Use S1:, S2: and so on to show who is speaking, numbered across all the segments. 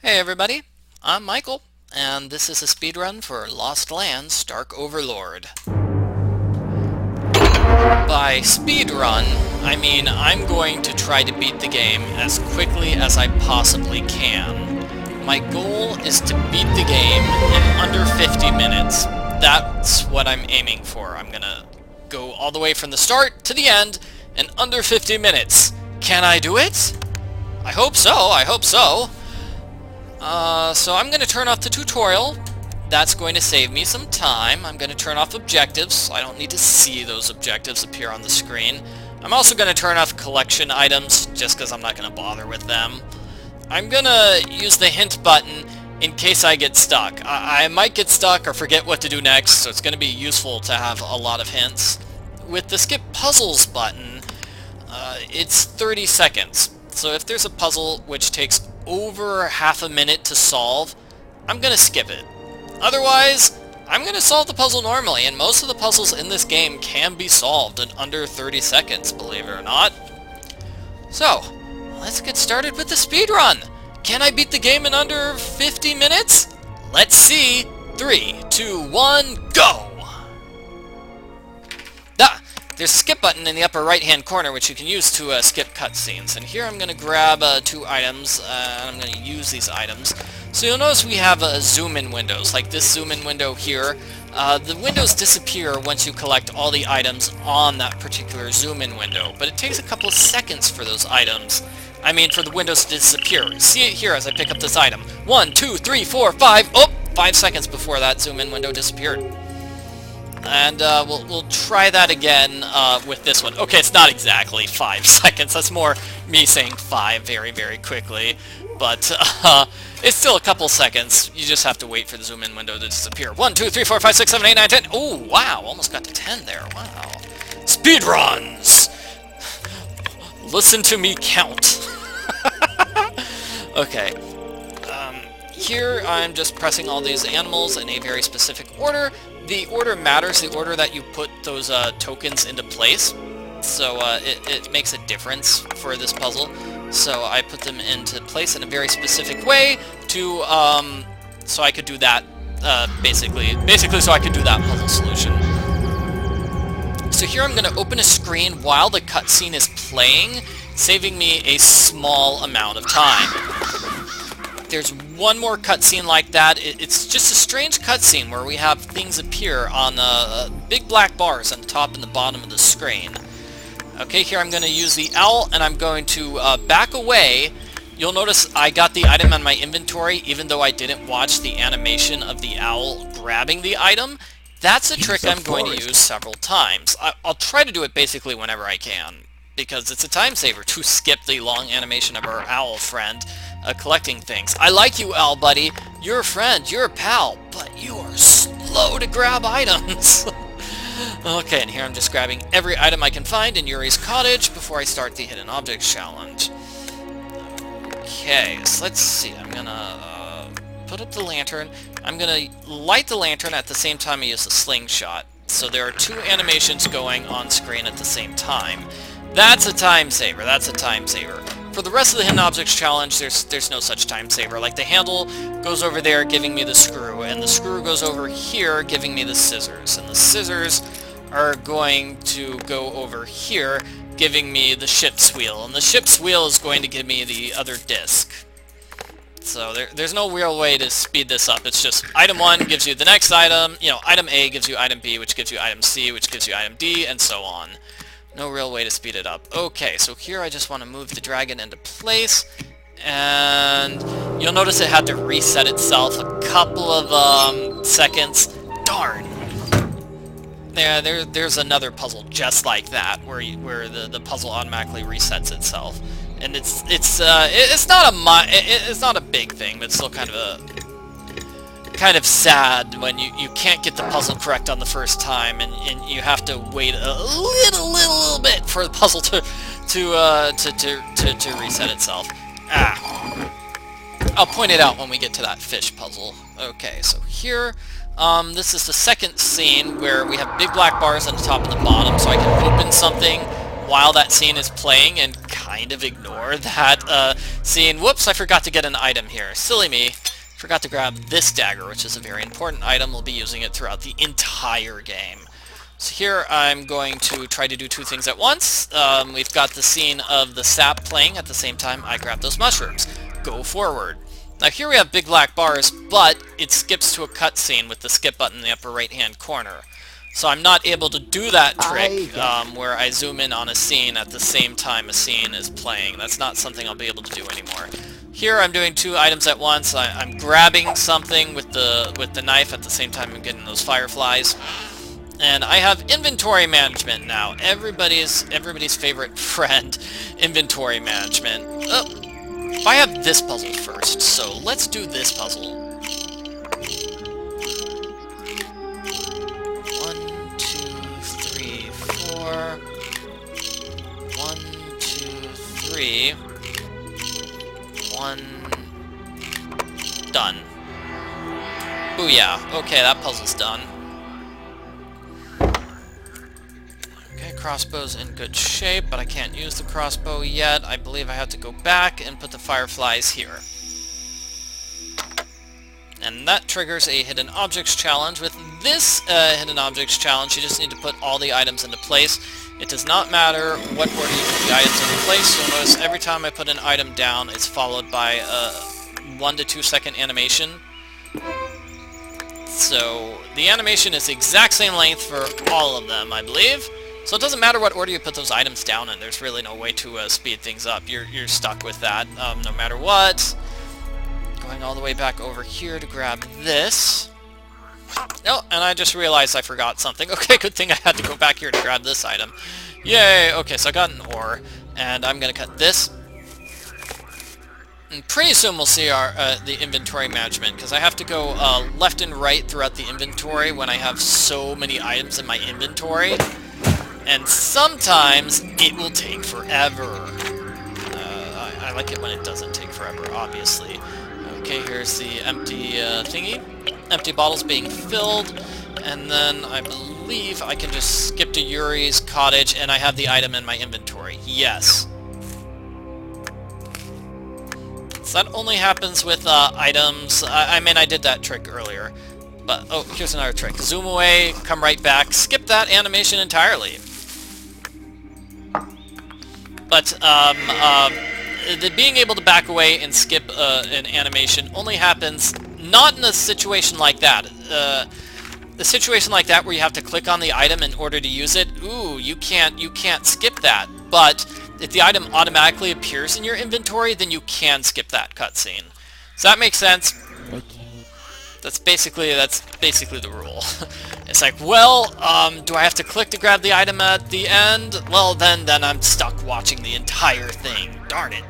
S1: Hey everybody, I'm Michael, and this is a speedrun for Lost Lands Dark Overlord. By speedrun, I mean I'm going to try to beat the game as quickly as I possibly can. My goal is to beat the game in under 50 minutes. That's what I'm aiming for. I'm gonna go all the way from the start to the end in under 50 minutes. Can I do it? I hope so, I hope so. So I'm going to turn off the tutorial. That's going to save me some time. I'm going to turn off objectives, so I don't need to see those objectives appear on the screen. I'm also going to turn off collection items, just because I'm not going to bother with them. I'm going to use the hint button in case I get stuck. I might get stuck or forget what to do next, so it's going to be useful to have a lot of hints. With the skip puzzles button, it's 30 seconds. So if there's a puzzle which takes over half a minute to solve, I'm gonna skip it. Otherwise, I'm gonna solve the puzzle normally, and most of the puzzles in this game can be solved in under 30 seconds, believe it or not. So, let's get started with the speedrun! Can I beat the game in under 50 minutes? Let's see! 3, 2, 1, go! There's a skip button in the upper right hand corner which you can use to skip cutscenes, and here I'm going to grab 2 items and I'm going to use these items. So you'll notice we have zoom in windows, like this zoom in window here. The windows disappear once you collect all the items on that particular zoom in window, but it takes a couple of seconds for those items. I mean for the windows to disappear. See it here as I pick up this item. 1, 2, 3, 4, 5, oh! 5 seconds before that zoom in window disappeared. And we'll try that again with this one. Okay, it's not exactly 5 seconds. That's more me saying 5 very, very quickly. But it's still a couple seconds. You just have to wait for the zoom-in window to disappear. 1, 2, 3, 4, 5, 6, 7, 8, 9, 10. Oh, wow. Almost got to 10 there. Wow. Speedruns! Listen to me count. Okay. Here I'm just pressing all these animals in a very specific order. The order matters, the order that you put those tokens into place. So it makes a difference for this puzzle. So I put them into place in a very specific way to so I could do that basically so I could do that puzzle solution. So here I'm going to open a screen while the cutscene is playing, saving me a small amount of time. There's one more cutscene like that. It's just a strange cutscene where we have things appear on big black bars on the top and the bottom of the screen. Okay, here I'm going to use the owl, and I'm going to back away. You'll notice I got the item on my inventory, even though I didn't watch the animation of the owl grabbing the item. That's a trick I'm going to use several times. I'll try to do it basically whenever I can, because it's a time saver to skip the long animation of our owl friend collecting things. I like you, owl buddy. You're a friend, you're a pal, but you are slow to grab items. Okay, and here I'm just grabbing every item I can find in Yuri's cottage before I start the hidden objects challenge. Okay, so let's see. I'm gonna put up the lantern. I'm gonna light the lantern at the same time I use the slingshot. So there are 2 animations going on screen at the same time. That's a time saver. That's a time saver. For the rest of the Hidden Objects Challenge, there's no such time saver. Like, the handle goes over there, giving me the screw, and the screw goes over here, giving me the scissors. And the scissors are going to go over here, giving me the ship's wheel. And the ship's wheel is going to give me the other disc. So there's no real way to speed this up. It's just item 1 gives you the next item, you know, item A gives you item B, which gives you item C, which gives you item D, and so on. No real way to speed it up. Okay, so here I just want to move the dragon into place, and you'll notice it had to reset itself a couple of seconds. Darn! There's another puzzle just like that, where the puzzle automatically resets itself, and it's not a big thing, but it's still kind of sad when you can't get the puzzle correct on the first time, and you have to wait a little bit for the puzzle to reset itself. I'll point it out when we get to that fish puzzle. Okay, so here, this is the second scene where we have big black bars on the top and the bottom, so I can open something while that scene is playing and kind of ignore that scene. Whoops, I forgot to get an item here. Silly me. Forgot to grab this dagger, which is a very important item. We'll be using it throughout the entire game. So here I'm going to try to do two things at once. We've got the scene of the sap playing at the same time I grab those mushrooms. Go forward. Now here we have big black bars, but it skips to a cutscene with the skip button in the upper right hand corner. So I'm not able to do that trick where I zoom in on a scene at the same time a scene is playing. That's not something I'll be able to do anymore. Here I'm doing two items at once. I'm grabbing something with the knife at the same time I'm getting those fireflies. And I have inventory management now. Everybody's favorite friend, inventory management. I have this puzzle first, so let's do this puzzle. 1, 2, 3, 4. 1, 2, 3. 1. Done. Booyah. Okay, that puzzle's done. Okay, crossbow's in good shape, but I can't use the crossbow yet. I believe I have to go back and put the fireflies here. And that triggers a hidden objects challenge. With this hidden objects challenge, you just need to put all the items into place. It does not matter what order you put the items into place. You'll notice every time I put an item down, it's followed by a 1 to 2 second animation. So the animation is the exact same length for all of them, I believe. So it doesn't matter what order you put those items down in. There's really no way to speed things up. You're stuck with that no matter what. Going all the way back over here to grab this. Oh, and I just realized I forgot something. Okay, good thing I had to go back here to grab this item. Yay! Okay, so I got an ore, and I'm gonna cut this. And pretty soon we'll see our the inventory management, because I have to go left and right throughout the inventory when I have so many items in my inventory. And sometimes it will take forever. I like it when it doesn't take forever, obviously. Okay, here's the empty thingy. Empty bottles being filled. And then I believe I can just skip to Yuri's cottage and I have the item in my inventory. Yes. So that only happens with items. I mean, I did that trick earlier. But, oh, here's another trick. Zoom away, come right back, skip that animation entirely. But, the being able to back away and skip an animation only happens not in a situation like that. The situation like that where you have to click on the item in order to use it, ooh, you can't skip that. But if the item automatically appears in your inventory, then you can skip that cutscene. Does that make sense? That's basically the rule. It's like, well, do I have to click to grab the item at the end? Well, then I'm stuck watching the entire thing. Darn it.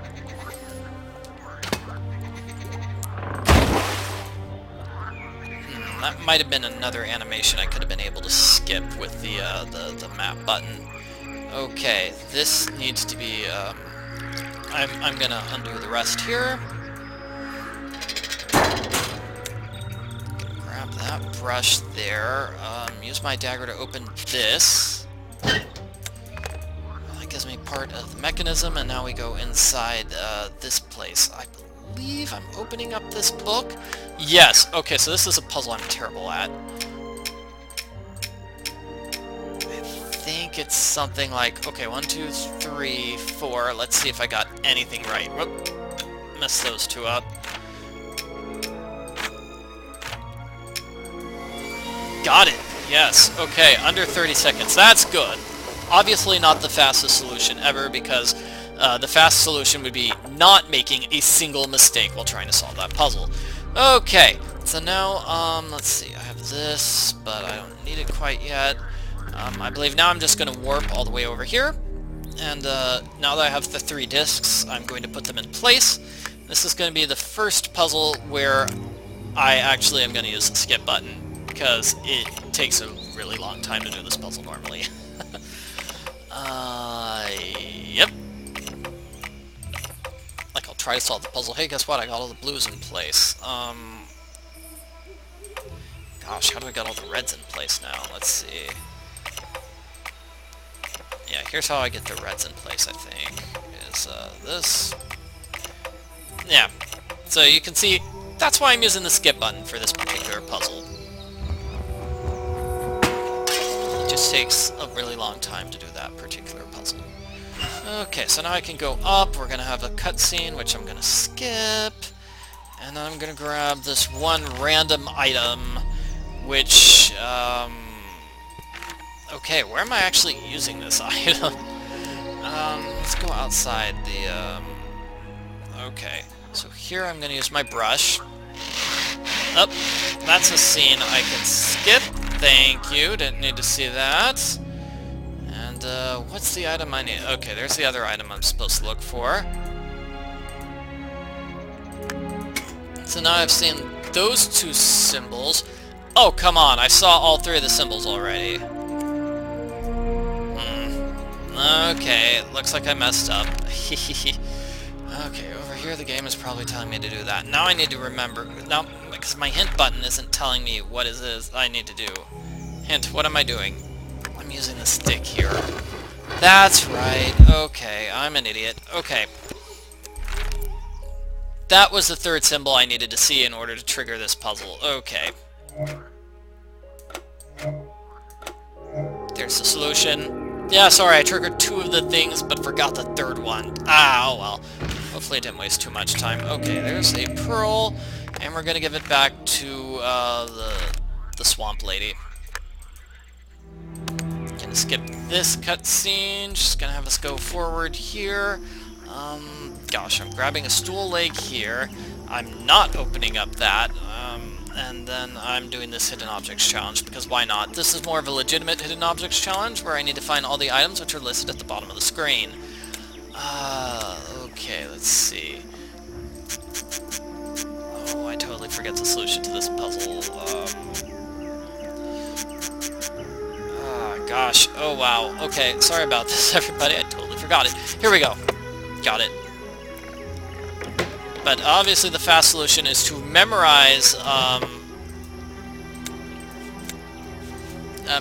S1: That might have been another animation I could have been able to skip with the map button. Okay, this needs to be, I'm gonna undo the rest here. Grab that brush there, use my dagger to open this. That gives me part of the mechanism, and now we go inside this place. I believe I'm opening up this book. Yes, okay, so this is a puzzle I'm terrible at. I think it's something like, okay, 1, 2, 3, 4. Let's see if I got anything right. Whoop, messed those two up. Got it. Yes. Okay, under 30 seconds. That's good. Obviously not the fastest solution ever, because the fast solution would be not making a single mistake while trying to solve that puzzle. Okay, so now, let's see. I have this, but I don't need it quite yet. I believe now I'm just going to warp all the way over here. And now that I have the 3 discs, I'm going to put them in place. This is going to be the first puzzle where I actually am going to use the skip button, because it takes a really long time to do this puzzle normally. Yep. Like, I'll try to solve the puzzle. Hey, guess what? I got all the blues in place. Gosh, how do I get all the reds in place now? Let's see. Yeah, here's how I get the reds in place, I think. Is this. Yeah. So you can see, that's why I'm using the skip button for this particular puzzle. It just takes a really long time to do that particular puzzle. Okay, so now I can go up. We're going to have a cutscene, which I'm going to skip. And then I'm going to grab this one random item, which, okay, where am I actually using this item? Let's go outside the, okay. So here I'm going to use my brush. Oh, that's a scene I can skip. Thank you, didn't need to see that. And, what's the item I need? Okay, there's the other item I'm supposed to look for. So now I've seen those two symbols. Oh, come on, I saw all three of the symbols already. Okay, it looks like I messed up. Okay, over here the game is probably telling me to do that. Now I need to remember. Now, because my hint button isn't telling me what it is I need to do. Hint, what am I doing? I'm using the stick here. That's right. Okay, I'm an idiot. Okay. That was the third symbol I needed to see in order to trigger this puzzle. Okay. There's the solution. Yeah, sorry, I triggered two of the things, but forgot the third one. Ah, oh well. Hopefully it didn't waste too much time. Okay, there's a pearl, and we're gonna give it back to the swamp lady. Gonna skip this cutscene. Just gonna have us go forward here. Gosh, I'm grabbing a stool leg here. I'm not opening up that. And then I'm doing this hidden objects challenge, because why not? This is more of a legitimate hidden objects challenge, where I need to find all the items which are listed at the bottom of the screen. Okay, let's see. Oh, I totally forget the solution to this puzzle. Gosh, oh wow. Okay, sorry about this, everybody, I totally forgot it. Here we go. Got it. But obviously the fast solution is to memorize,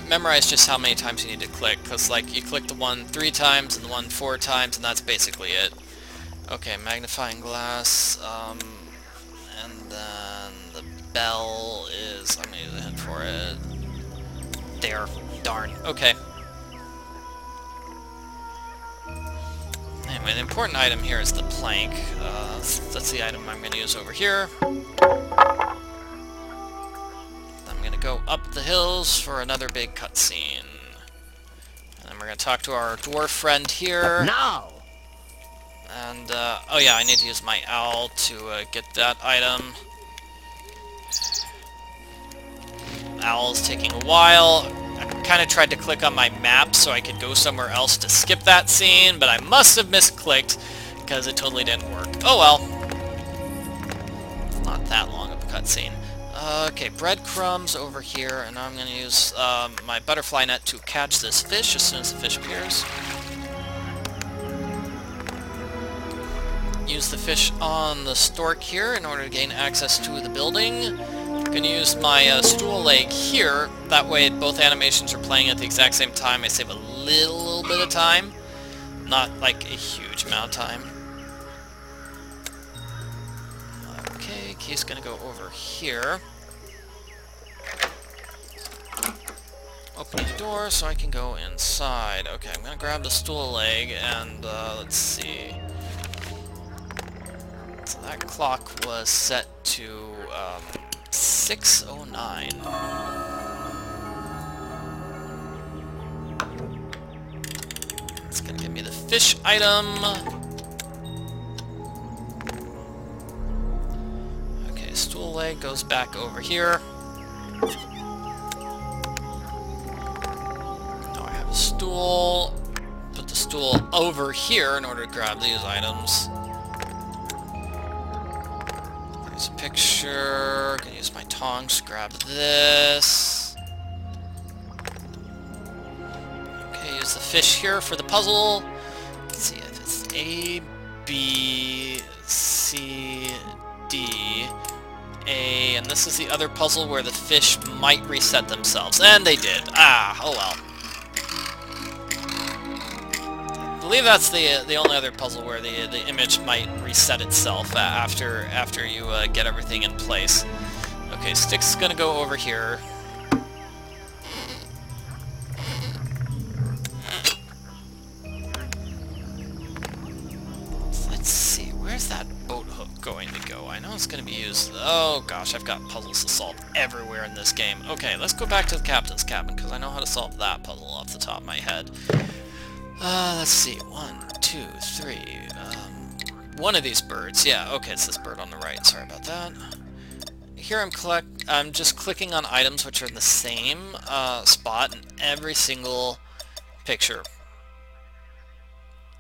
S1: memorize just how many times you need to click, because, like, you click the one 3 times and the one 4 times, and that's basically it. Okay, magnifying glass, and then the bell is, I'm gonna use a hint for it. There. Darn. Okay. Anyway, the important item here is the plank. That's the item I'm going to use over here. I'm going to go up the hills for another big cutscene. And then we're going to talk to our dwarf friend here.
S2: Now!
S1: And, oh yeah, I need to use my owl to get that item. Owl's taking a while. I kind of tried to click on my map so I could go somewhere else to skip that scene, but I must have misclicked because it totally didn't work. Oh well. It's not that long of a cutscene. Okay, breadcrumbs over here, and now I'm going to use my butterfly net to catch this fish as soon as the fish appears. Use the fish on the stork here in order to gain access to the building. I'm going to use my stool leg here. That way both animations are playing at the exact same time. I save a little bit of time. Not like a huge amount of time. Okay, key's going to go over here. Open the door so I can go inside. Okay, I'm going to grab the stool leg and let's see. So that clock was set to 6:09. It's gonna give me the fish item. Okay, stool leg goes back over here. Now I have a stool. Put the stool over here in order to grab these items. There's a picture. Gonna use my tongs to grab this. Okay, use the fish here for the puzzle. Let's see if it's A, B, C, D, A, and this is the other puzzle where the fish might reset themselves. And they did. Ah, oh well. I believe that's the only other puzzle where the image might reset itself after you get everything in place. Okay, Stick's gonna go over here. Let's see, where's that boat hook going to go? I know it's going to be used... Oh gosh, I've got puzzles to solve everywhere in this game. Okay, let's go back to the captain's cabin, because I know how to solve that puzzle off the top of my head. Let's see, 1, 2, 3... one of these birds. Yeah, okay, it's this bird on the right. Sorry about that. Here I'm just clicking on items which are in the same spot in every single picture.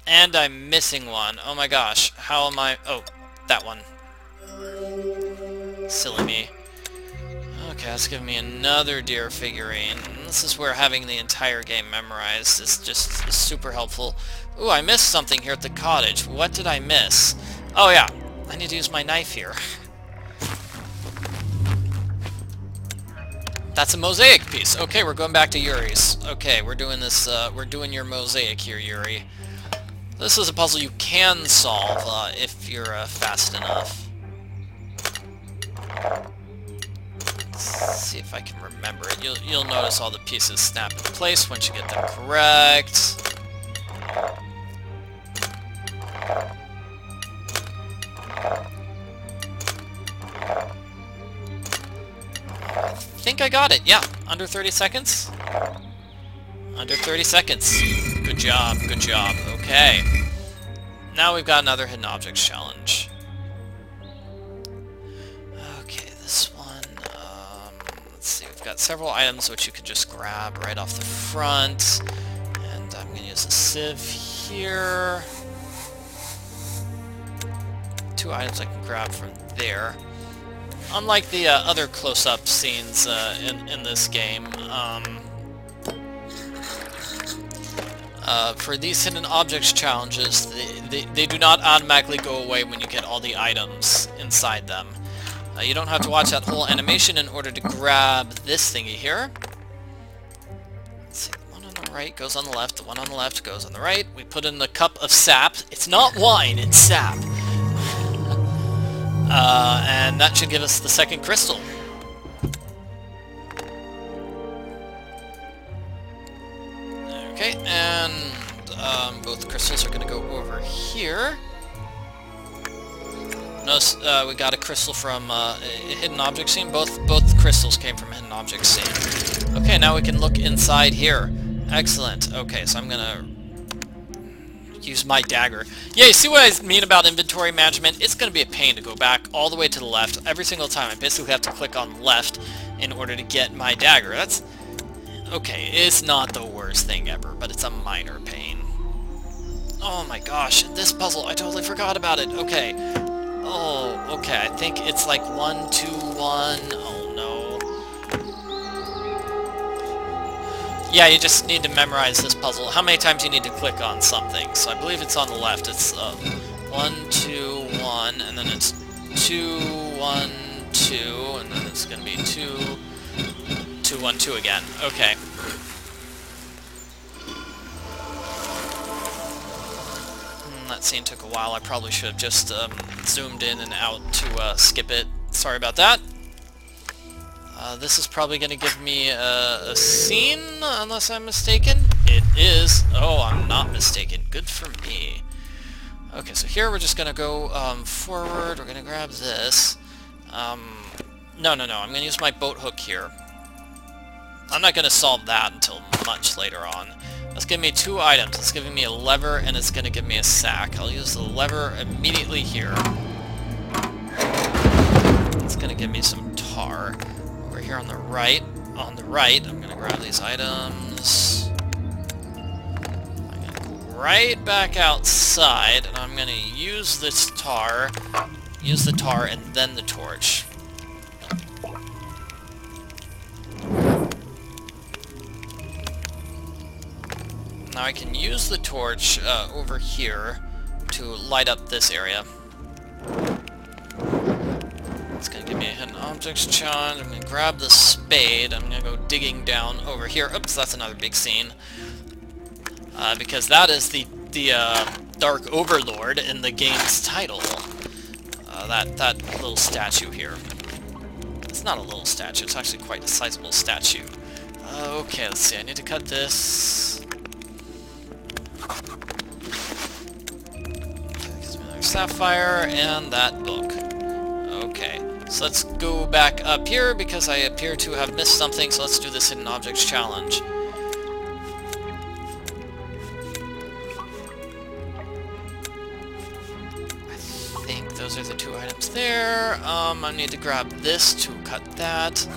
S1: And I'm missing one. Oh my gosh. How am I... Oh, that one. Silly me. Okay, that's giving me another deer figurine. This is where having the entire game memorized is just super helpful. Ooh, I missed something here at the cottage. What did I miss? Oh yeah, I need to use my knife here. That's a mosaic piece. Okay, we're going back to Yuri's. Okay, we're doing this, we're doing your mosaic here, Yuri. This is a puzzle you can solve if you're fast enough. Let's see if I can remember it. You'll notice all the pieces snap in place once you get them correct. I think I got it. Yeah, under 30 seconds. Under 30 seconds. Good job, good job. Okay. Now we've got another hidden objects challenge. Okay, this one, let's see, we've got several items which you can just grab right off the front. And I'm going to use a sieve here. 2 items I can grab from there. Unlike the other close-up scenes in this game, for these hidden objects challenges, they do not automatically go away when you get all the items inside them. You don't have to watch that whole animation in order to grab this thingy here. Let's see, the one on the right goes on the left, the one on the left goes on the right. We put in the cup of sap. It's not wine, it's sap. And that should give us the second crystal. Okay, and both crystals are going to go over here. Notice we got a crystal from a hidden object scene. Both crystals came from a hidden object scene. Okay, now we can look inside here. Excellent. Okay, so I'm going to use my dagger. Yeah, you see what I mean about inventory management? It's going to be a pain to go back all the way to the left every single time. I basically have to click on left in order to get my dagger. That's... Okay, it's not the worst thing ever, but it's a minor pain. Oh my gosh, this puzzle, I totally forgot about it. Okay. Oh, okay, I think it's like 1, 2, 1. Oh no. Yeah, you just need to memorize this puzzle. How many times you need to click on something? So I believe it's on the left. It's 1, 2, 1, and then it's 2, 1, 2, and then it's going to be 2, 2, 1, 2 again. Okay. That scene took a while. I probably should have just zoomed in and out to skip it. Sorry about that. This is probably going to give me a scene, unless I'm mistaken. It is. Oh, I'm not mistaken. Good for me. Okay, so here we're just going to go forward. We're going to grab this. No. I'm going to use my boat hook here. I'm not going to solve that until much later on. That's giving me 2 items. It's giving me a lever, and it's going to give me a sack. I'll use the lever immediately here. It's going to give me some tar. Over here on the right, I'm going to grab these items. I'm going to go right back outside, and I'm going to use this tar, and then the torch. Now I can use the torch over here to light up this area. It's going to give me a hidden objects challenge. I'm going to grab the spade. I'm going to go digging down over here. Oops, that's another big scene. Because that is the the Dark Overlord in the game's title. That little statue here. It's not a little statue, it's actually quite a sizable statue. Okay, let's see, I need to cut this. Gives me another sapphire, and that book. Okay, so let's go back up here, because I appear to have missed something, so let's do this Hidden Objects Challenge. I think those are the two items there. I need to grab this to cut that.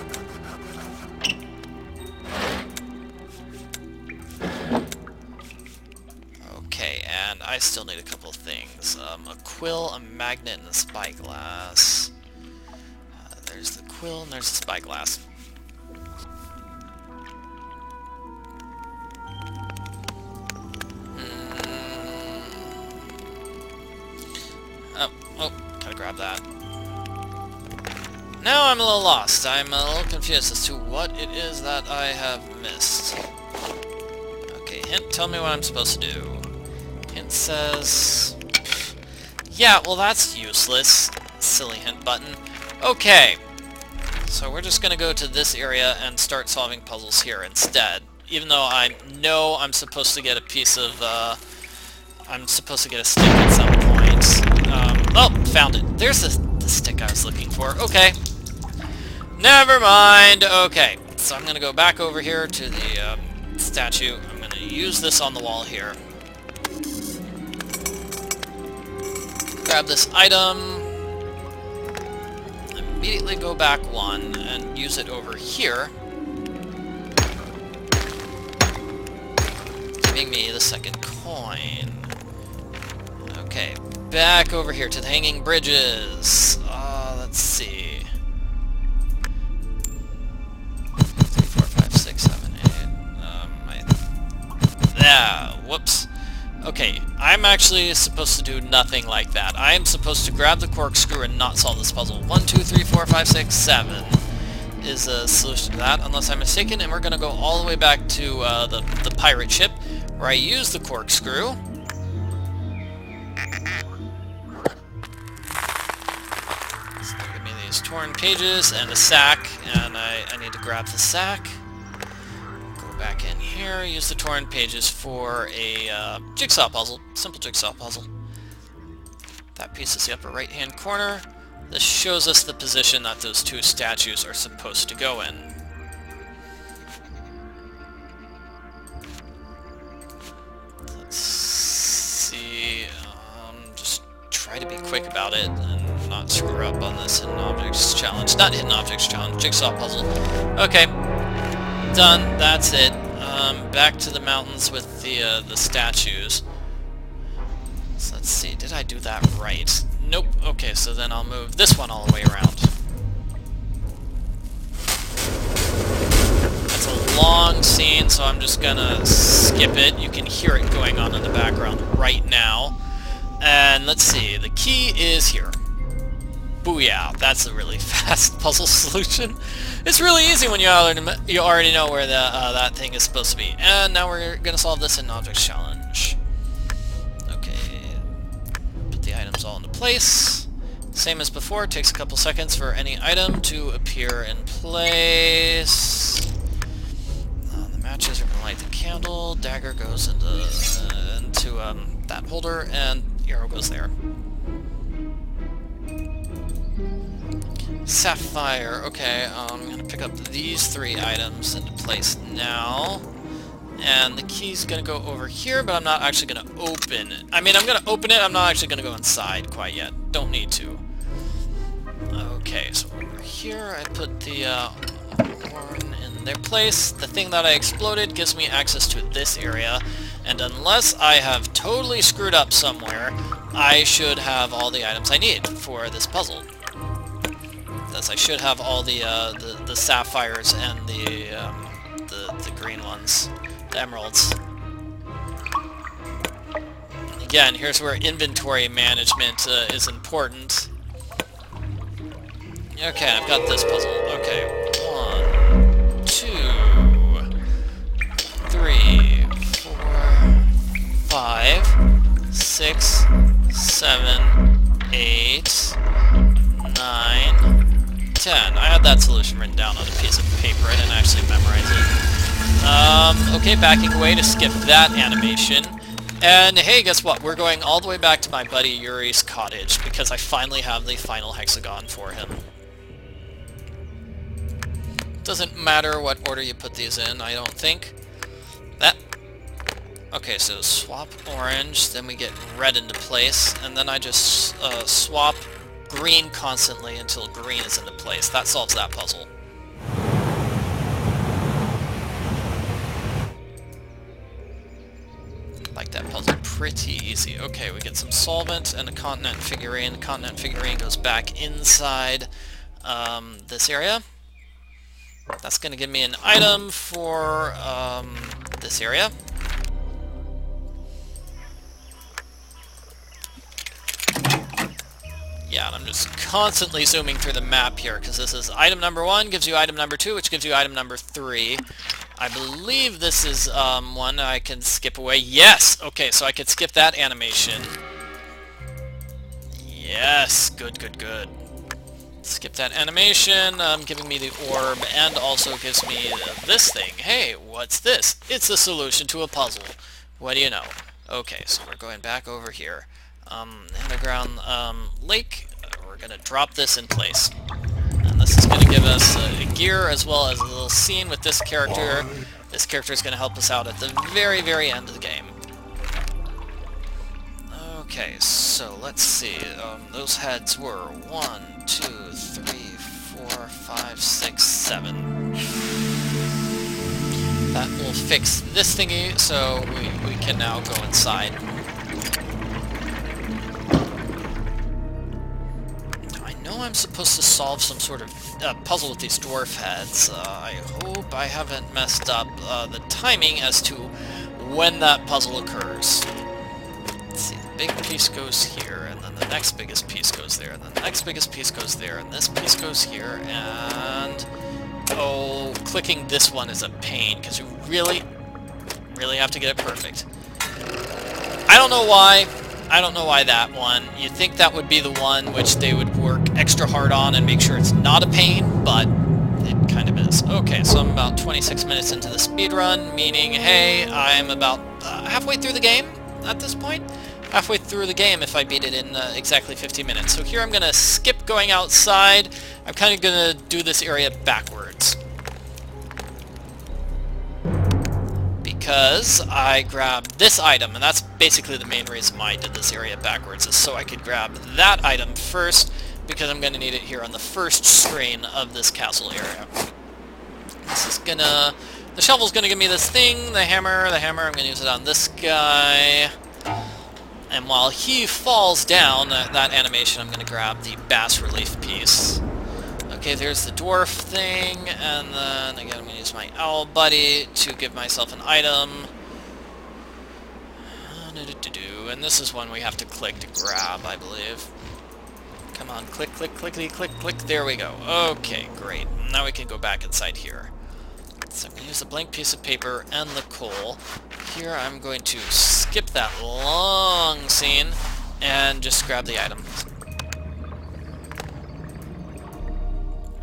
S1: Okay, and I still need a couple of things. A quill, a magnet, and a spyglass. There's the quill, and there's the spyglass. Oh, gotta grab that. Now I'm a little lost. I'm a little confused as to what it is that I have missed. Okay, hint, tell me what I'm supposed to do. Hint says... Yeah, well that's useless. Silly hint button. Okay. So we're just gonna go to this area and start solving puzzles here instead. Even though I know I'm supposed to get a piece of, I'm supposed to get a stick at some point. Oh, found it. There's the stick I was looking for. Okay. Never mind. Okay. So I'm gonna go back over here to the, statue. I'm gonna use this on the wall here. Grab this item. Immediately go back one and use it over here. Giving me the second coin. Okay, back over here to the hanging bridges. Let's see. 3, 4, 5, 6, 7, 8. Yeah, whoops. Okay, I'm actually supposed to do nothing like that. I am supposed to grab the corkscrew and not solve this puzzle. 1, 2, 3, 4, 5, 6, 7 is a solution to that, unless I'm mistaken, and we're going to go all the way back to the pirate ship, where I use the corkscrew. So give me these torn pages and a sack, and I need to grab the sack. Back in here, use the torn pages for a jigsaw puzzle, simple jigsaw puzzle. That piece is the upper right hand corner. This shows us the position that those two statues are supposed to go in. Let's see, just try to be quick about it and not screw up on this Hidden Objects Challenge. Not Hidden Objects Challenge, jigsaw puzzle. Okay. Done. That's it. Back to the mountains with the statues. So let's see. Did I do that right? Nope. Okay, so then I'll move this one all the way around. That's a long scene, so I'm just gonna skip it. You can hear it going on in the background right now. And let's see. The key is here. Booyah! That's a really fast puzzle solution. It's really easy when you already know where that thing is supposed to be. And now we're gonna solve this Hidden Objects Challenge. Okay, put the items all into place. Same as before. It takes a couple seconds for any item to appear in place. The matches are gonna light the candle. Dagger goes into that holder, and arrow goes there. Sapphire. Okay, I'm gonna pick up these three items into place now. And the key's gonna go over here, but I'm not actually gonna open it. I mean, I'm gonna open it, I'm not actually gonna go inside quite yet. Don't need to. Okay, so over here I put the horn in their place. The thing that I exploded gives me access to this area, and unless I have totally screwed up somewhere, I should have all the items I need for this puzzle. As I should have all the sapphires and the green ones, the emeralds. Again, here's where inventory management is important. Okay, I've got this puzzle. Okay, 1, 2, 3, 4, 5. 7, 8, 9, 10. I had that solution written down on a piece of paper. I didn't actually memorize it. Okay, backing away to skip that animation. And hey, guess what? We're going all the way back to my buddy Yuri's cottage because I finally have the final hexagon for him. Doesn't matter what order you put these in, I don't think. Okay, so swap orange, then we get red into place, and then I just swap green constantly until green is into place. That solves that puzzle. Like that puzzle, pretty easy. Okay, we get some solvent and a continent figurine. The continent figurine goes back inside this area. That's going to give me an item for this area. Yeah, and I'm just constantly zooming through the map here, because this is item number 1, gives you item number 2, which gives you item number 3. I believe this is one I can skip away. Yes! Okay, so I could skip that animation. Yes! Good, good, good. Skip that animation, giving me the orb, and also gives me this thing. Hey, what's this? It's a solution to a puzzle. What do you know? Okay, so we're going back over here. Underground lake. We're going to drop this in place. And this is going to give us a gear as well as a little scene with this character. This character is going to help us out at the very, very end of the game. Okay, so let's see. Those heads were 1, 2, 3, 4, 5, 6, 7. That will fix this thingy, so we can now go inside. I'm supposed to solve some sort of puzzle with these dwarf heads. I hope I haven't messed up the timing as to when that puzzle occurs. Let's see, the big piece goes here, and then the next biggest piece goes there, and then the next biggest piece goes there, and this piece goes here, and... oh, clicking this one is a pain, because you really have to get it perfect. I don't know why. I don't know why that one. You'd think that would be the one which they would work extra hard on and make sure it's not a pain, but it kind of is. Okay, so I'm about 26 minutes into the speedrun, meaning, hey, I'm about halfway through the game at this point. Halfway through the game if I beat it in exactly 50 minutes. So here I'm going to skip going outside. I'm kind of going to do this area backwards. Because I grabbed this item, and that's basically the main reason why I did this area backwards, is so I could grab that item first, because I'm going to need it here on the first screen of this castle area. This is gonna... the shovel's going to give me this thing, the hammer, I'm going to use it on this guy. And while he falls down, that animation, I'm going to grab the bas relief piece. Okay, there's the dwarf thing, and then again I'm going to use my owl buddy to give myself an item. And this is one we have to click to grab, I believe. Come on, click, click, clickety, click, click. There we go. Okay, great. Now we can go back inside here. So I'm going to use the blank piece of paper and the coal. Here I'm going to skip that long scene and just grab the item.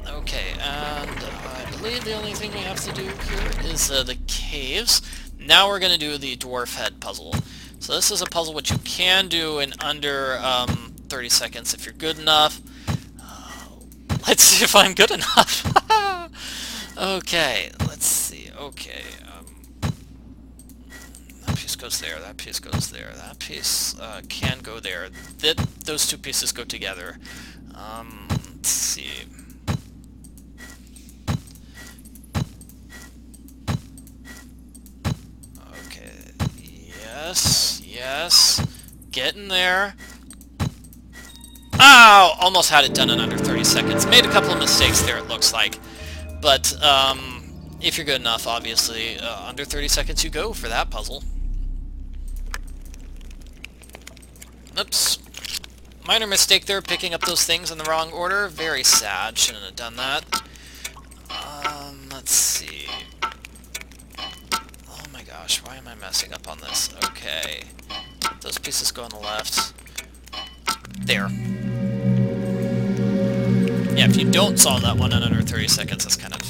S1: Okay, and I believe the only thing we have to do here is the caves. Now we're going to do the dwarf head puzzle. So this is a puzzle which you can do in under 30 seconds if you're good enough. Let's see if I'm good enough. Okay, let's see. Okay, that piece goes there, that piece goes there, that piece can go there. Those two pieces go together. Let's see. Yes, getting there. Ow! Almost had it done in under 30 seconds. Made a couple of mistakes there, it looks like. But, if you're good enough, obviously, under 30 seconds you go for that puzzle. Oops. Minor mistake there, picking up those things in the wrong order. Very sad, shouldn't have done that. Let's see. Oh my gosh, why am I messing up on this? Okay. Those pieces go on the left. There. Yeah, if you don't solve that one in under 30 seconds, that's kind of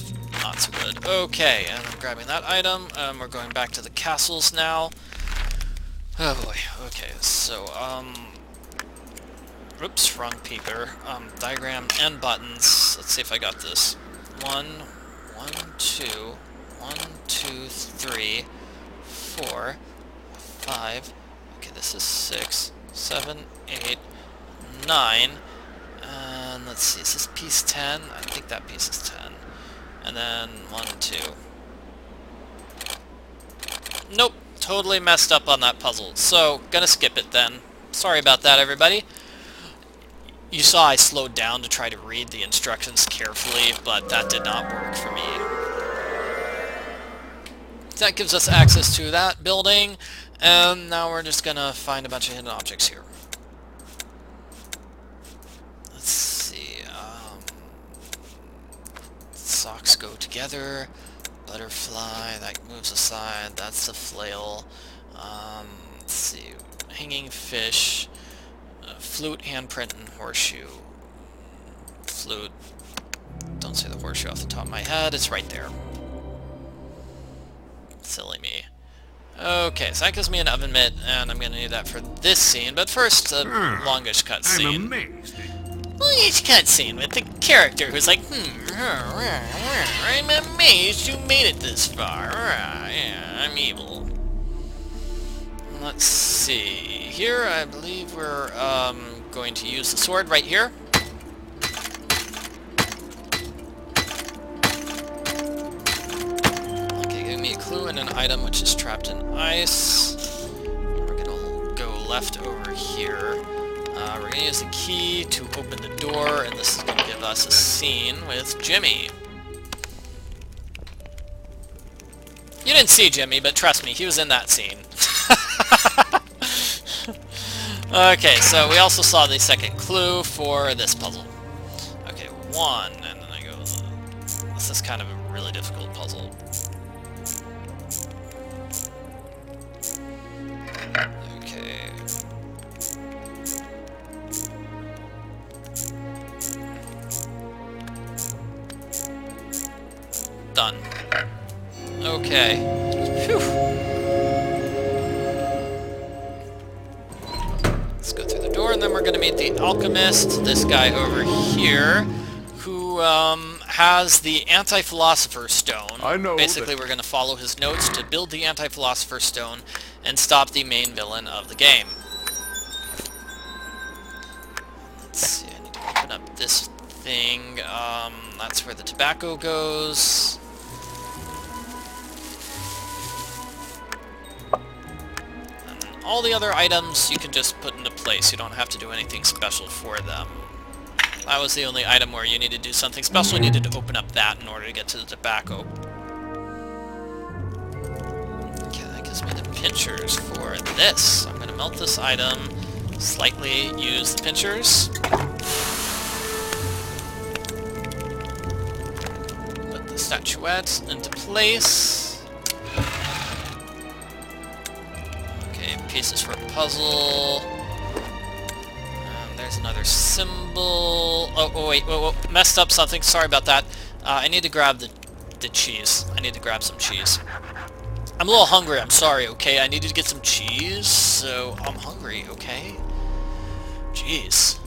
S1: not so good. Okay, and I'm grabbing that item. We're going back to the castles now. Oh boy, okay, so, oops, wrong peeper. Diagram and buttons. Let's see if I got this. 1, 2, 3, 4, 5. Okay, this is 6, 7, 8, 9. And let's see, is this piece 10? I think that piece is 10. And then 1, 2. Nope, totally messed up on that puzzle. So, gonna skip it then. Sorry about that, everybody. You saw I slowed down to try to read the instructions carefully, but that did not work for me. That gives us access to that building, and now we're just gonna find a bunch of hidden objects here. Let's see, socks go together, butterfly, that moves aside, that's the flail, let's see, hanging fish, flute, handprint, and horseshoe. Flute, don't say the horseshoe off the top of my head, it's right there. Silly me. Okay, so that gives me an oven mitt, and I'm going to need that for this scene, but first, the longish cutscene.
S2: I'm amazed.
S1: Longish cutscene with the character who's like, I'm amazed you made it this far. Yeah, I'm evil. Let's see. Here, I believe we're going to use the sword right here. Okay, give me a clue and an item which is trapped in ice. We're gonna go left over here. We're gonna use the key to open the door, and this is gonna give us a scene with Jimmy. You didn't see Jimmy, but trust me, he was in that scene. Okay, so we also saw the second clue for this puzzle. Okay, 1, and then I go... This is kind of a really difficult puzzle. Okay. Done. Okay. Phew. Let's go through the door, and then we're going to meet the Alchemist, this guy over here, who has the Anti-Philosopher's Stone.
S2: I know.
S1: Basically, we're going to follow his notes to build the Anti-Philosopher's Stone and stop the main villain of the game. Let's see, I need to open up this thing. That's where the tobacco goes. All the other items you can just put into place. You don't have to do anything special for them. That was the only item where you need to do something special. You needed to open up that in order to get to the tobacco. Okay, that gives me the pinchers for this. I'm going to melt this item, slightly use the pinchers. Put the statuette into place. Pieces for a puzzle. There's another symbol. Oh wait, whoa, messed up something. Sorry about that. I need to grab the cheese. I need to grab some cheese. I'm a little hungry, I'm sorry, okay? I needed to get some cheese, so I'm hungry, okay? Jeez.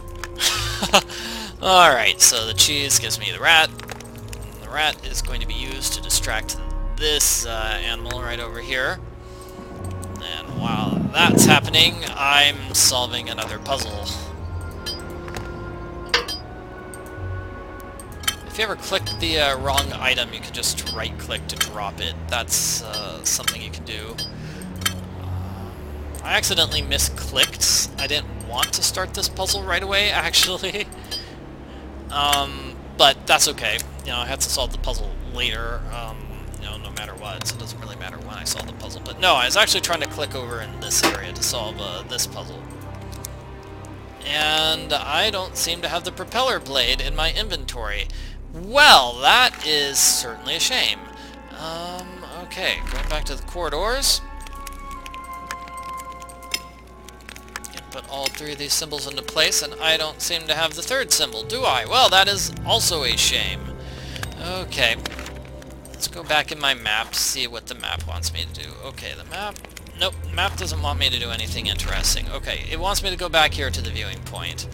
S1: Alright, so the cheese gives me the rat. And the rat is going to be used to distract this animal right over here. And while that's happening, I'm solving another puzzle. If you ever click the wrong item, you can just right-click to drop it. That's something you can do. I accidentally misclicked. I didn't want to start this puzzle right away, actually. But that's okay. You know, I had to solve the puzzle later. No matter what, so it doesn't really matter when I solve the puzzle. But no, I was actually trying to click over in this area to solve this puzzle. And I don't seem to have the propeller blade in my inventory. Well, that is certainly a shame. Okay, going back to the corridors. Get put all three of these symbols into place, and I don't seem to have the third symbol, do I? Well, that is also a shame. Okay. Let's go back in my map to see what the map wants me to do. Okay, the map... Nope, map doesn't want me to do anything interesting. Okay, it wants me to go back here to the viewing point.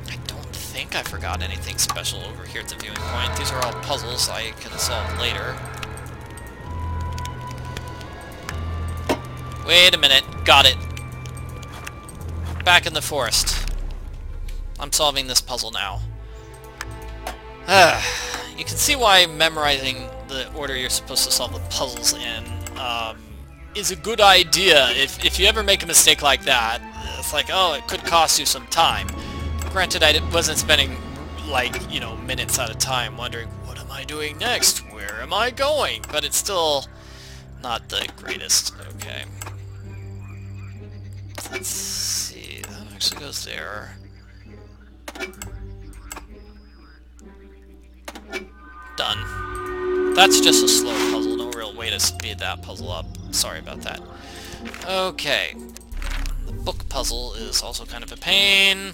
S1: I don't think I forgot anything special over here at the viewing point. These are all puzzles I can solve later. Wait a minute. Got it. Back in the forest. I'm solving this puzzle now. You can see why memorizing the order you're supposed to solve the puzzles in is a good idea. If you ever make a mistake like that, it's like, oh, it could cost you some time. Granted, I wasn't spending, like, you know, minutes at a time wondering, what am I doing next? Where am I going? But it's still not the greatest. Okay. Let's see. That actually goes there. Done. That's just a slow puzzle, no real way to speed that puzzle up. Sorry about that. Okay. The book puzzle is also kind of a pain.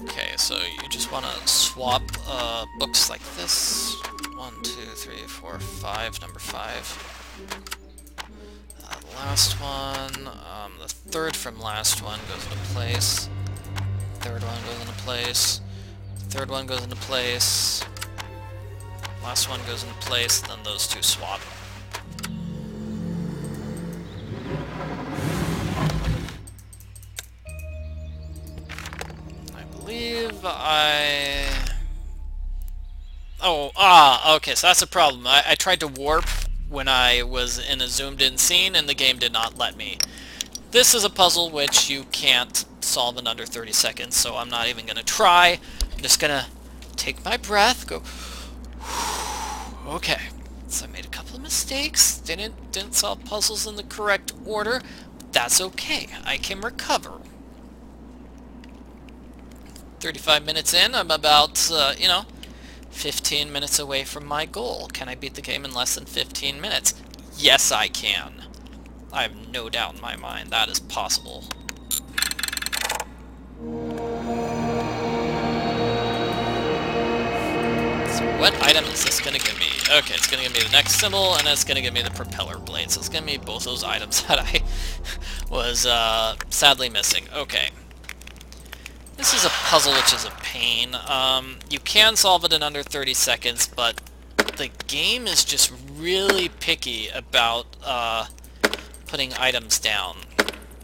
S1: Okay, so you just want to swap books like this. 1, 2, 3, 4, 5, number 5. Last one, the third from last one goes into place. Third one goes into place. Third one goes into place. Last one goes into place, then those two swap. I believe I... Oh, okay, so that's a problem. I tried to warp when I was in a zoomed-in scene, and the game did not let me. This is a puzzle which you can't solve in under 30 seconds, so I'm not even going to try. I'm just going to take my breath, go... Okay, so I made a couple of mistakes, didn't solve puzzles in the correct order, but that's okay. I can recover. 35 minutes in, I'm about, 15 minutes away from my goal. Can I beat the game in less than 15 minutes? Yes, I can. I have no doubt in my mind that is possible. So what item is this going to give me? Okay, it's going to give me the next symbol, and it's going to give me the propeller blade. So it's going to be both those items that I was sadly missing. Okay. This is a puzzle which is a pain. You can solve it in under 30 seconds, but the game is just really picky about putting items down.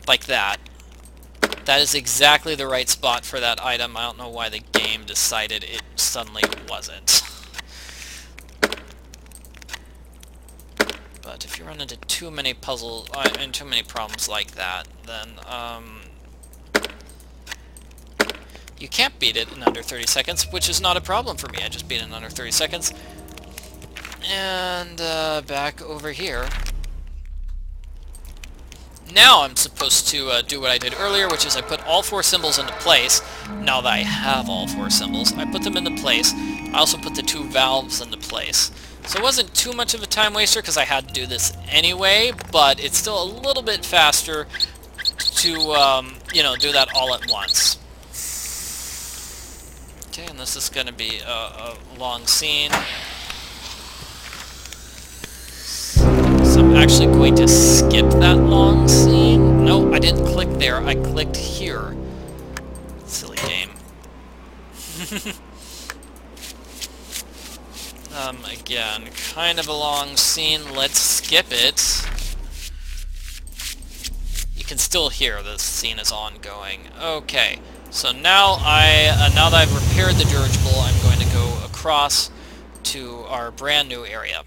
S1: Like that. That is exactly the right spot for that item. I don't know why the game decided it suddenly wasn't. But if you run into too many puzzles, and too many problems like that, then, you can't beat it in under 30 seconds, which is not a problem for me. I just beat it in under 30 seconds. And, back over here. Now I'm supposed to do what I did earlier, which is I put all 4 symbols into place. Now that I have all 4 symbols, I put them into place. I also put the 2 valves into place. So it wasn't too much of a time waster because I had to do this anyway, but it's still a little bit faster to, do that all at once. Okay, and this is going to be a long scene. So I'm actually going to skip that long scene. No, I didn't click there. I clicked here. Silly game. Again, kind of a long scene. Let's skip it. You can still hear the scene is ongoing. Okay. So now now that I've repaired the dirigible, I'm going to go across to our brand new area.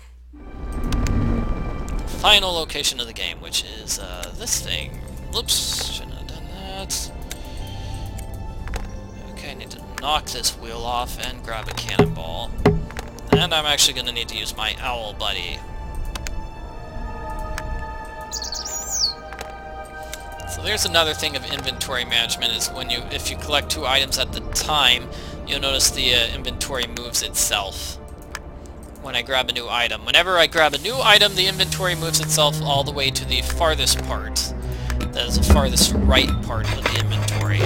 S1: Final location of the game, which is this thing. Whoops, shouldn't have done that. Okay, I need to knock this wheel off and grab a cannonball. And I'm actually going to need to use my owl buddy. So there's another thing of inventory management, is when if you collect 2 items at the time, you'll notice the inventory moves itself. when I grab a new item. Whenever I grab a new item, the inventory moves itself all the way to the farthest part. That is the farthest right part of the inventory.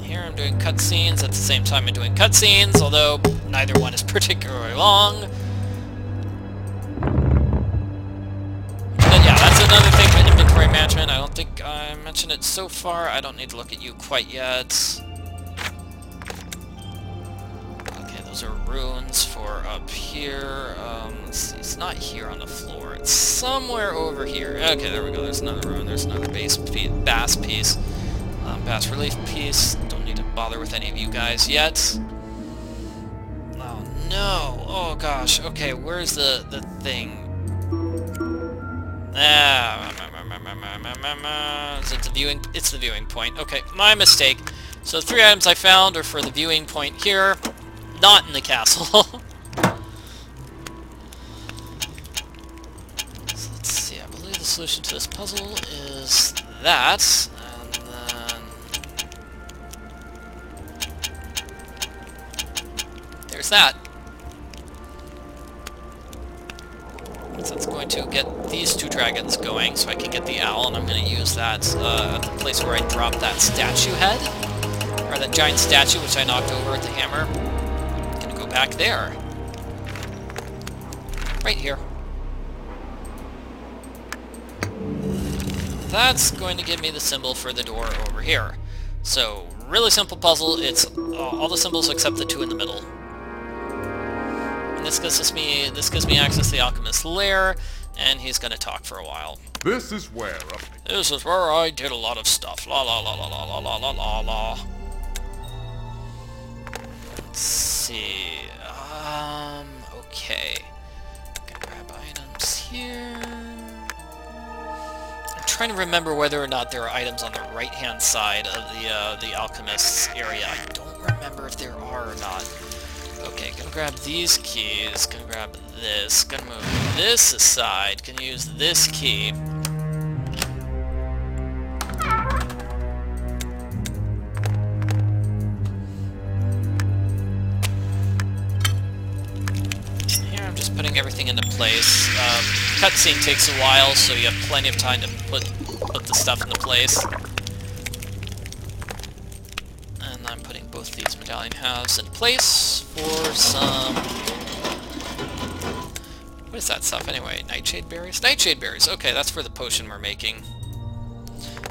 S1: Here I'm doing cutscenes at the same time I'm doing cutscenes, although neither one is particularly long. Then yeah, that's another thing with inventory management. I don't think I mentioned it so far. I don't need to look at you quite yet. Okay, those are runes for up here. Let's see, it's not here on the floor. It's somewhere over here. Okay, there we go. There's another rune. There's another bass piece. Bass relief piece. Don't need to bother with any of you guys yet. Oh no! Oh gosh. Okay, where's the thing? It's the viewing point. Okay, my mistake. So the 3 items I found are for the viewing point here, not in the castle. So let's see, I believe the solution to this puzzle is that, and then there's that. So it's going to get these 2 dragons going, so I can get the owl, and I'm going to use that at the place where I dropped that statue head, or that giant statue which I knocked over with the hammer. I'm going to go back there. Right here. That's going to give me the symbol for the door over here. So, really simple puzzle. It's all the symbols except the 2 in the middle. This gives me access to the Alchemist's lair, and he's gonna talk for a while.
S2: This is where
S1: I did a lot of stuff. La la la la la la la la la la. Let's see. Okay. Gonna grab items here. I'm trying to remember whether or not there are items on the right-hand side of the Alchemist's area. I don't remember if there are or not. Okay, gonna grab these keys, gonna grab this, gonna move this aside, gonna use this key. Here I'm just putting everything into place. Cutscene takes a while, so you have plenty of time to put the stuff into place. And I'm putting both these medallion halves in place for some... What is that stuff anyway? Nightshade berries? Nightshade berries! Okay, that's for the potion we're making.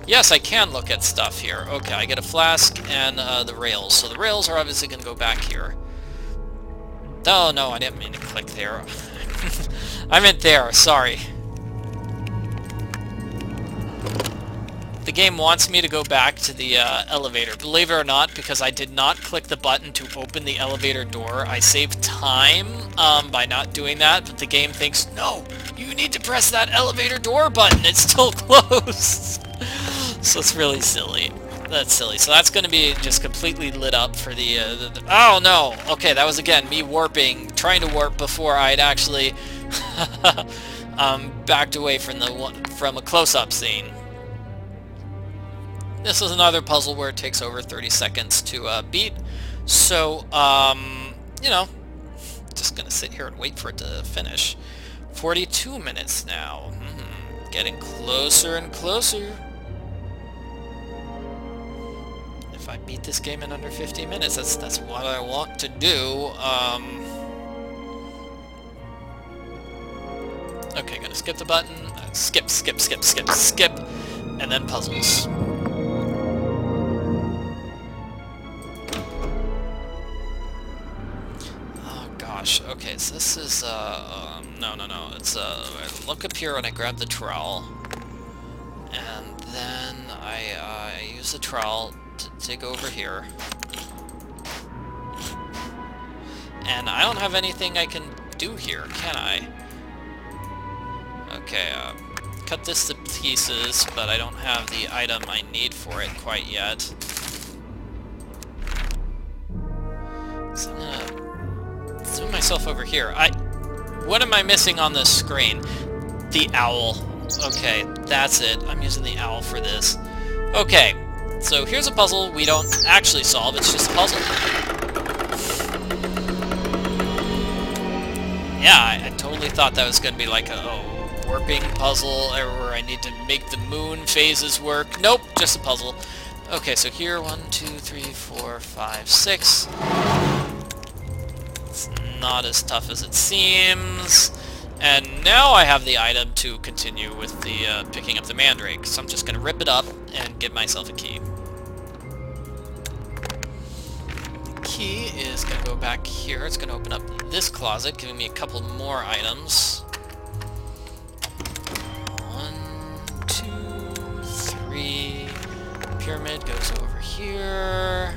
S1: Yes, I can look at stuff here. Okay, I get a flask and the rails. So the rails are obviously going to go back here. Oh no, I didn't mean to click there. I meant there, sorry. The game wants me to go back to the elevator. Believe it or not, because I did not click the button to open the elevator door. I saved time by not doing that, but the game thinks, no, you need to press that elevator door button. It's still closed. So it's really silly. That's silly. So that's going to be just completely lit up for the oh no! Okay, that was again me warping, trying to warp before I'd actually backed away from a close-up scene. This is another puzzle where it takes over 30 seconds to beat, so, you know, just gonna sit here and wait for it to finish. 42 minutes now. Getting closer and closer. If I beat this game in under 50 minutes, that's what I want to do. Okay, gonna skip the button. Skip, and then puzzles. Okay, so this is, no, it's, I look up here and I grab the trowel, and then I use the trowel to dig over here, and I don't have anything I can do here, can I? Okay, cut this to pieces, but I don't have the item I need for it quite yet. So I'm gonna zoom myself over here. What am I missing on this screen? The owl. Okay, that's it. I'm using the owl for this. Okay, so here's a puzzle we don't actually solve, it's just a puzzle. Yeah, I totally thought that was going to be like a warping puzzle where I need to make the moon phases work. Nope, just a puzzle. Okay, so here, 1, 2, 3, 4, 5, 6. It's not as tough as it seems. And now I have the item to continue with the picking up the mandrake. So I'm just going to rip it up and give myself a key. The key is going to go back here. It's going to open up this closet, giving me a couple more items. 1, 2, 3. Pyramid goes over here.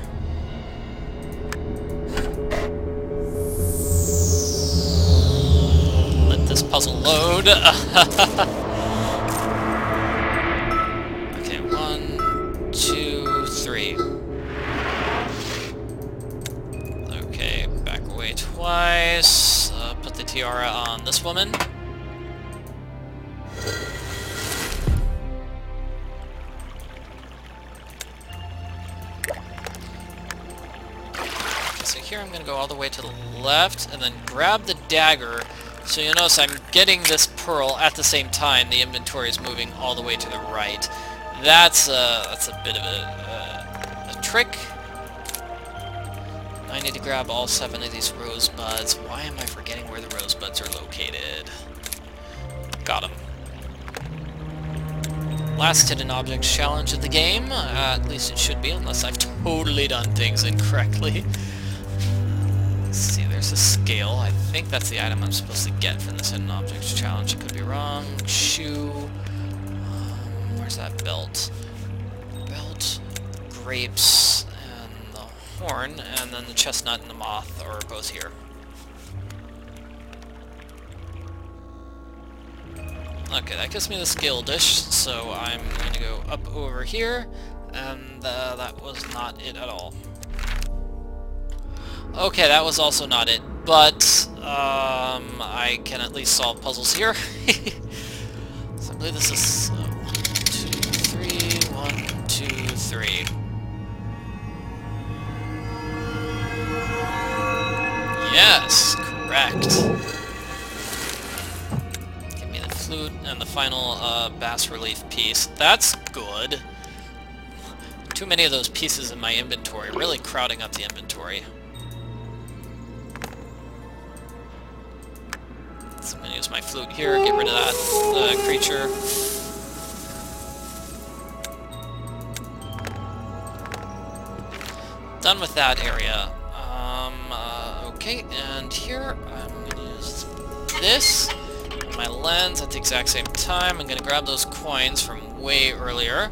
S1: Let this puzzle load. Okay, 1, 2, 3. Okay, back away twice. Put the tiara on this woman. So here I'm going to go all the way to the left and then grab the dagger. So you'll notice I'm getting this pearl at the same time the inventory is moving all the way to the right. That's a bit of a trick. I need to grab all 7 of these rosebuds. Why am I forgetting where the rosebuds are located? Got them. Last hidden object challenge of the game. At least it should be, unless I've totally done things incorrectly. Let's see, there's a scale. I think that's the item I'm supposed to get from this hidden objects challenge. I could be wrong. Shoe. Where's that belt? Belt, grapes, and the horn, and then the chestnut and the moth are both here. Okay, that gives me the skill dish, so I'm going to go up over here, and that was not it at all. Okay, that was also not it, but I can at least solve puzzles here. So I believe this is 1, 2, 3, 1, 2, 3. Yes, correct. Give me the flute and the final bas-relief piece. That's good. Too many of those pieces in my inventory, really crowding up the inventory. So I'm going to use my flute here, get rid of that creature. Done with that area. Okay, and here I'm going to use this. My lens at the exact same time. I'm going to grab those coins from way earlier.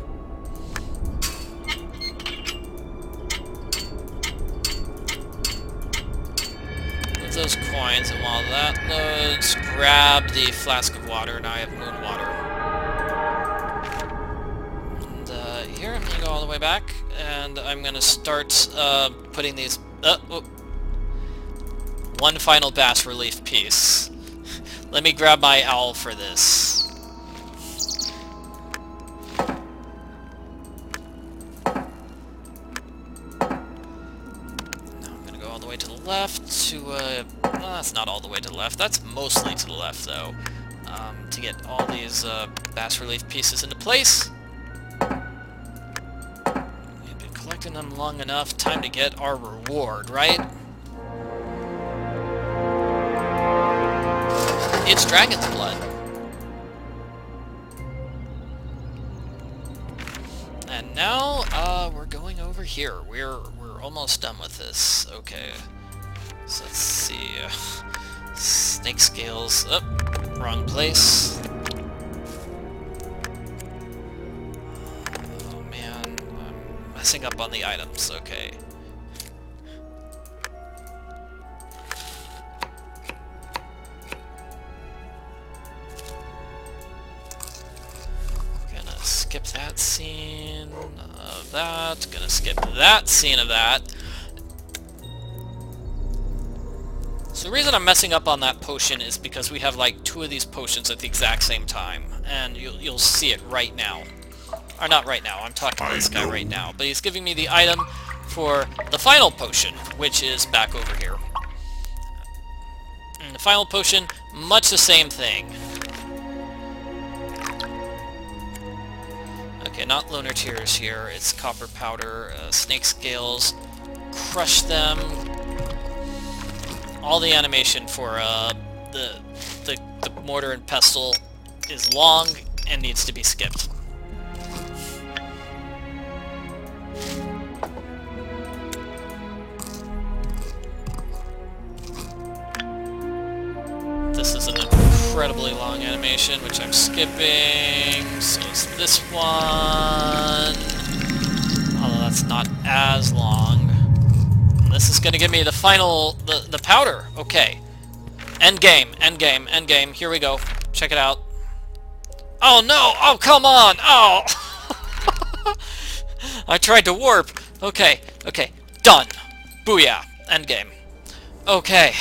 S1: Those coins, and while that loads, grab the flask of water. Now I have moon water. And here I'm going to go all the way back, and I'm going to start putting these... one final bas-relief piece. Let me grab my owl for this. All the way to the left to, well, that's not all the way to the left, that's mostly to the left, though, to get all these bas-relief pieces into place. We've been collecting them long enough, time to get our reward, right? It's dragon's blood. And now, we're going over here. We're almost done with this. Okay. So let's see. Snake scales. Oh, wrong place. Oh man, I'm messing up on the items. Okay. Skip that scene of that. Gonna skip that scene of that. So the reason I'm messing up on that potion is because we have like 2 of these potions at the exact same time, and you'll see it right now. Or not right now. I'm talking to this guy right now, but he's giving me the item for the final potion, which is back over here. And the final potion, much the same thing. Okay, not lunar tears here, it's copper powder, snake scales, crush them. All the animation for the mortar and pestle is long and needs to be skipped. This is an incredibly long animation, which I'm skipping, so it's this one, although that's not as long. And this is going to give me the final, the powder. Okay. End game, end game, end game. Here we go. Check it out. Oh no! Oh, come on! Oh! I tried to warp. Okay, okay. Done. Booyah. End game. Okay.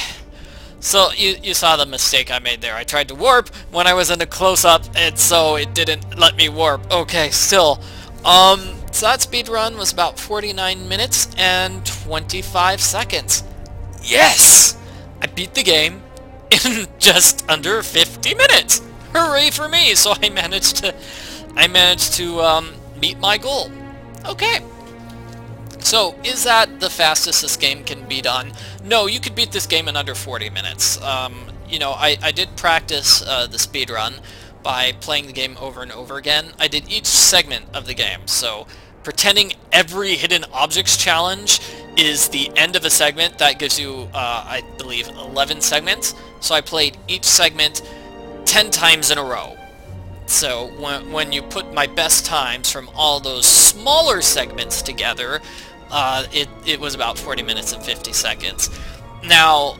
S1: So, you saw the mistake I made there. I tried to warp when I was in a close-up, and so it didn't let me warp. Okay, still. So that speedrun was about 49 minutes and 25 seconds. Yes! I beat the game in just under 50 minutes! Hooray for me! So I managed to meet my goal. Okay. So, is that the fastest this game can be done? No, you could beat this game in under 40 minutes. You know, I did practice the speedrun by playing the game over and over again. I did each segment of the game, so pretending every hidden objects challenge is the end of a segment. That gives you, I believe, 11 segments. So I played each segment 10 times in a row. So when you put my best times from all those smaller segments together, it was about 40 minutes and 50 seconds. Now,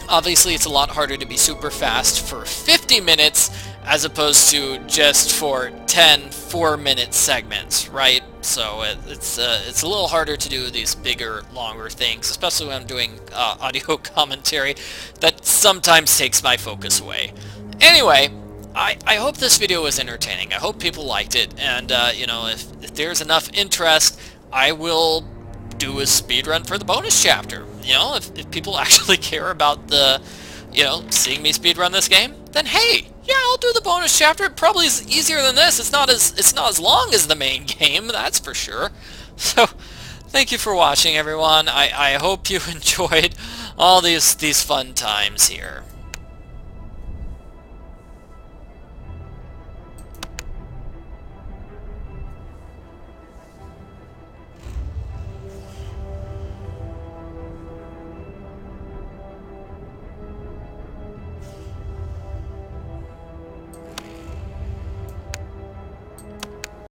S1: obviously it's a lot harder to be super fast for 50 minutes as opposed to just for 10 4-minute segments, right? So it's a little harder to do these bigger, longer things, especially when I'm doing audio commentary that sometimes takes my focus away. Anyway, I hope this video was entertaining. I hope people liked it, and you know, if there's enough interest, I will do a speedrun for the bonus chapter. You know, if people actually care about the, you know, seeing me speedrun this game, then hey, yeah, I'll do the bonus chapter. It probably is easier than this. It's not as long as the main game, that's for sure. So, thank you for watching, everyone. I hope you enjoyed all these fun times here.